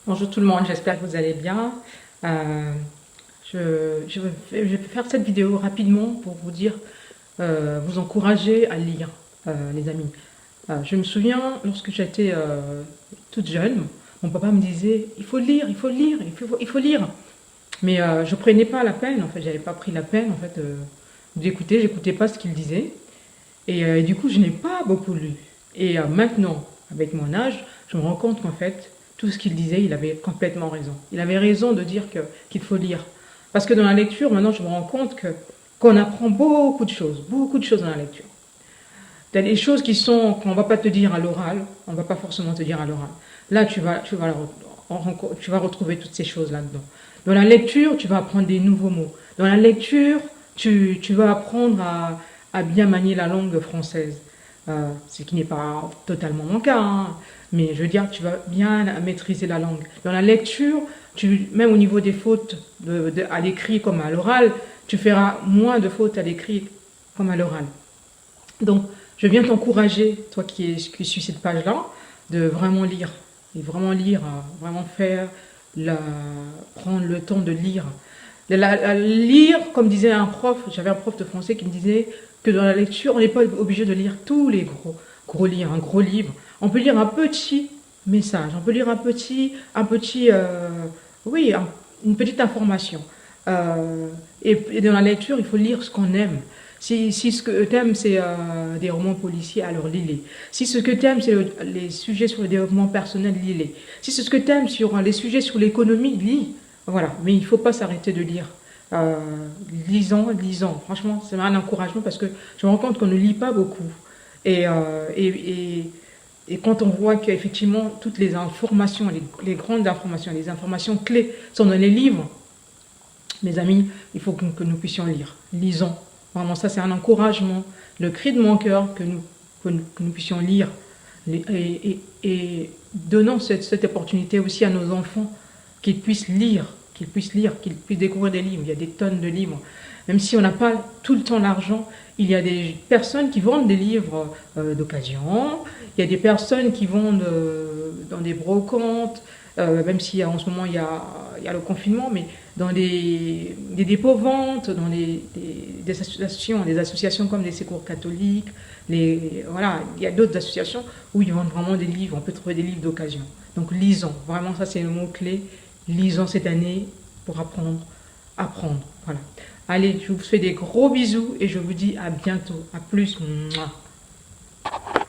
Bonjour tout le monde, j'espère que vous allez bien. Euh, je vais faire cette vidéo rapidement pour vous dire, vous encourager à lire, les amis. Je me souviens, lorsque j'étais toute jeune, mon papa me disait, il faut lire, il faut lire, il faut lire. Mais je prenais pas la peine, en fait, j'avais pas pris la peine, en fait, d'écouter, j'écoutais pas ce qu'il disait. Et du coup, je n'ai pas beaucoup lu. Et maintenant, avec mon âge, je me rends compte qu'en fait, tout ce qu'il disait, il avait complètement raison. Il avait raison de dire qu'il faut lire. Parce que dans la lecture, maintenant, je me rends compte qu'on apprend beaucoup de choses dans la lecture. T'as des choses qui sont qu'on va pas te dire à l'oral, on va pas forcément te dire à l'oral. Là, tu vas retrouver toutes ces choses là-dedans. Dans la lecture, tu vas apprendre des nouveaux mots. Dans la lecture, tu vas apprendre à bien manier la langue française. Ce qui n'est pas totalement mon cas, hein, mais je veux dire, tu vas bien maîtriser la langue. Dans la lecture, même au niveau des fautes à l'écrit comme à l'oral, tu feras moins de fautes à l'écrit comme à l'oral. Donc, je viens t'encourager, toi qui suis cette page-là, de vraiment lire. Et vraiment lire, vraiment prendre le temps de lire. Lire, comme disait un prof, j'avais un prof de français qui me disait que dans la lecture, on n'est pas obligé de lire tous les gros livres, un gros livre. On peut lire un petit message, on peut lire oui, une petite information. Et dans la lecture, il faut lire ce qu'on aime. Si ce que tu aimes, c'est des romans policiers, alors lis-les. Si ce que tu aimes, c'est les sujets sur le développement personnel, lis-les. Si c'est ce que tu aimes sur les sujets sur l'économie, lis. Voilà, mais il ne faut pas s'arrêter de lire. Euh, lisons. Franchement, c'est un encouragement parce que je me rends compte qu'on ne lit pas beaucoup. Et, euh, et, et, et quand on voit qu'effectivement, toutes les informations, les grandes informations, les informations clés sont dans les livres, mes amis, il faut que nous puissions lire. Lisons. Vraiment, ça, c'est un encouragement. Le cri de mon cœur que nous puissions lire. Et donnons cette opportunité aussi à nos enfants qu'ils puissent lire, qu'ils puissent découvrir des livres. Il y a des tonnes de livres. Même si on n'a pas tout le temps l'argent, il y a des personnes qui vendent des livres d'occasion. Il y a des personnes qui vendent dans des brocantes, même si en ce moment il y a le confinement, mais dans des dépôts-ventes, dans des associations comme les Secours catholiques, voilà, il y a d'autres associations où ils vendent vraiment des livres, on peut trouver des livres d'occasion. Donc lisons, vraiment ça c'est le mot-clé, lisons cette année pour apprendre, voilà. Allez, je vous fais des gros bisous et je vous dis à bientôt, à plus. Mouah.